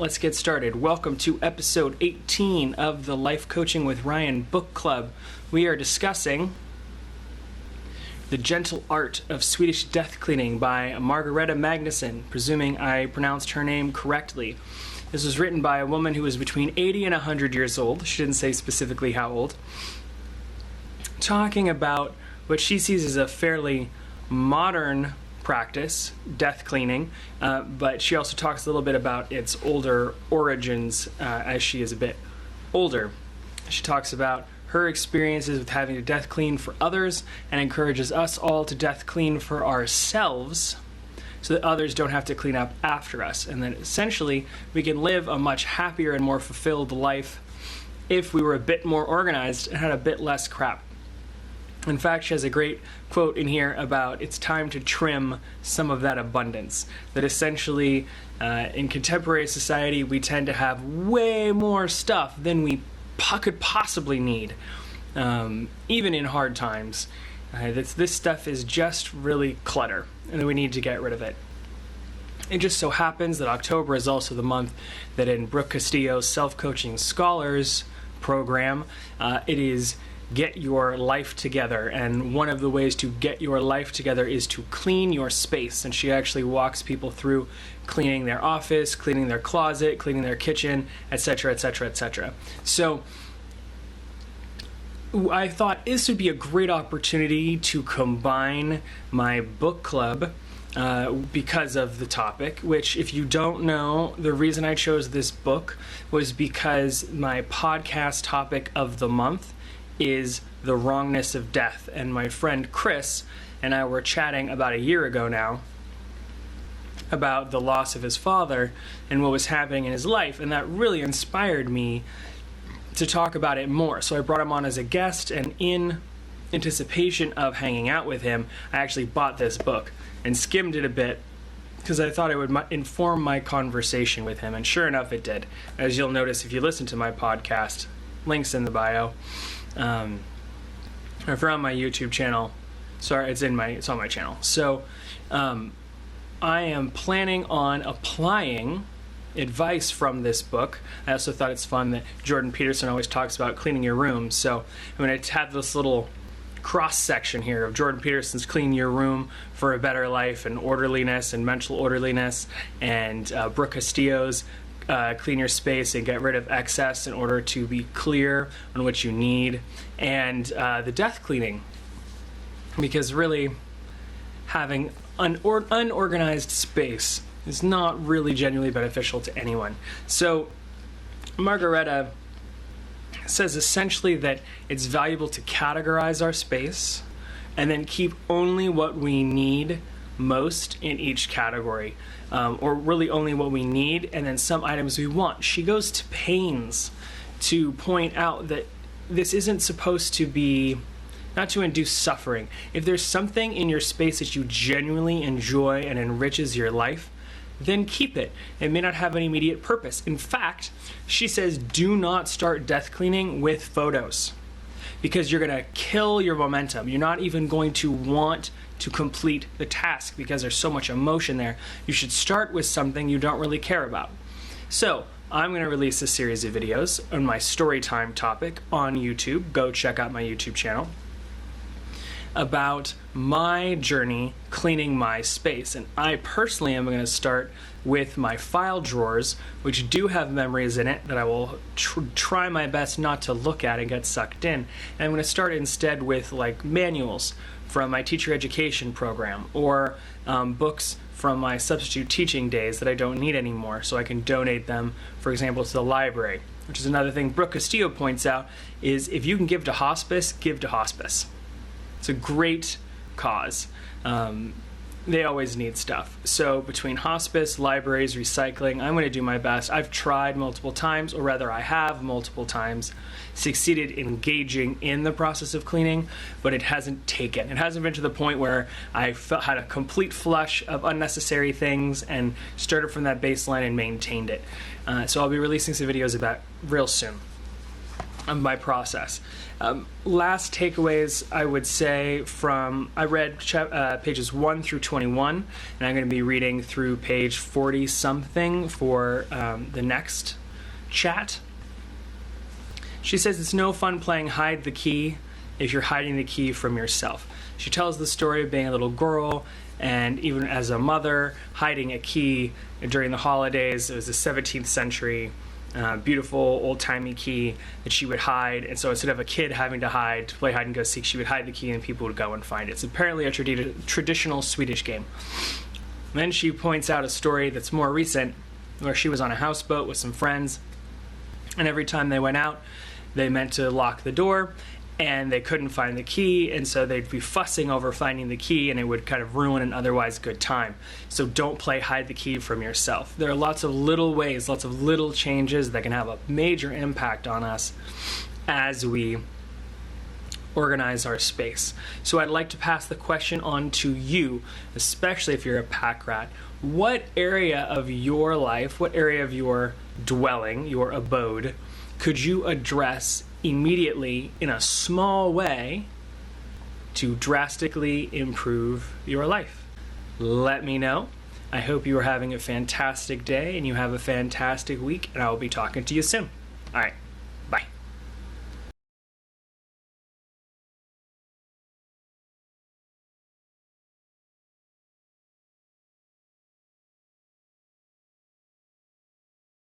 Let's get started. Welcome to episode 18 of the Life Coaching with Ryan book club. We are discussing The Gentle Art of Swedish Death Cleaning by Margareta Magnusson, presuming I pronounced her name correctly. This was written by a woman who was between 80 and 100 years old. She didn't say specifically how old. Talking about what she sees as a fairly modern practice, death cleaning, but she also talks a little bit about its older origins as she is a bit older. She talks about her experiences with having to death clean for others and encourages us all to death clean for ourselves so that others don't have to clean up after us, and that essentially we can live a much happier and more fulfilled life if we were a bit more organized and had a bit less crap. In fact, she has a great quote in here about it's time to trim some of that abundance. That essentially, in contemporary society, we tend to have way more stuff than we could possibly need, even in hard times. This stuff is just really clutter, and we need to get rid of it. It just so happens that October is also the month that in Brooke Castillo's Self-Coaching Scholars program, it is Get Your Life Together, and one of the ways to get your life together is to clean your space, and she actually walks people through cleaning their office, cleaning their closet, cleaning their kitchen, etc., etc., etc. So I thought this would be a great opportunity to combine my book club because of the topic, which, if you don't know, the reason I chose this book was because my podcast topic of the month is the wrongness of death. And my friend Chris and I were chatting about a year ago now about the loss of his father and what was happening in his life, and that really inspired me to talk about it more. So I brought him on as a guest, and in anticipation of hanging out with him, I actually bought this book and skimmed it a bit because I thought it would inform my conversation with him, and sure enough it did. As you'll notice if you listen to my podcast, links in the bio. If you're on my YouTube channel, sorry, it's on my channel. So I am planning on applying advice from this book. I also thought it's fun that Jordan Peterson always talks about cleaning your room. So I'm going to have this little cross section here of Jordan Peterson's Clean Your Room for a Better Life and Orderliness and Mental Orderliness, and Brooke Castillo's Clean Your Space and Get Rid of Excess in order to be clear on what you need, and the death cleaning, because really having an unorganized space is not really genuinely beneficial to anyone. So Margareta says essentially that it's valuable to categorize our space and then keep only what we need most in each category, or really only what we need and then some items we want. She goes to pains to point out that this isn't supposed to be, not to induce suffering. If there's something in your space that you genuinely enjoy and enriches your life, then keep it. It may not have an immediate purpose. In fact, she says do not start death cleaning with photos, because you're going to kill your momentum. You're not even going to want to complete the task because there's so much emotion there. You should start with something you don't really care about. So I'm going to release a series of videos on my story time topic on YouTube. Go check out my YouTube channel about my journey cleaning my space. And I personally am going to start with my file drawers, which do have memories in it that I will try my best not to look at and get sucked in. And I'm going to start instead with like manuals from my teacher education program, or books from my substitute teaching days that I don't need anymore, so I can donate them, for example, to the library. Which is another thing Brooke Castillo points out, is if you can give to hospice, give to hospice. It's a great cause. They always need stuff. So between hospice, libraries, recycling, I'm going to do my best. I've tried multiple times, or rather I have multiple times succeeded engaging in the process of cleaning, but it hasn't taken. It hasn't been to the point where I had a complete flush of unnecessary things and started from that baseline and maintained it. So I'll be releasing some videos about real soon. of my process. Last takeaways I would say I read pages 1 through 21, and I'm going to be reading through page 40 something for the next chat. She says it's no fun playing hide the key if you're hiding the key from yourself. She tells the story of being a little girl and even as a mother hiding a key during the holidays. It was the 17th century beautiful old-timey key that she would hide, and so instead of a kid having to play hide and go seek, she would hide the key and people would go and find it. It's apparently a traditional Swedish game. And then she points out a story that's more recent where she was on a houseboat with some friends, and every time they went out they meant to lock the door and they couldn't find the key, and so they'd be fussing over finding the key, and it would kind of ruin an otherwise good time. So don't play hide the key from yourself. There are lots of little ways, lots of little changes that can have a major impact on us as we organize our space. So I'd like to pass the question on to you, especially if you're a pack rat. What area of your life, what area of your dwelling, your abode, could you address immediately in a small way to drastically improve your life? Let me know. I hope you are having a fantastic day and you have a fantastic week, and I will be talking to you soon. All right.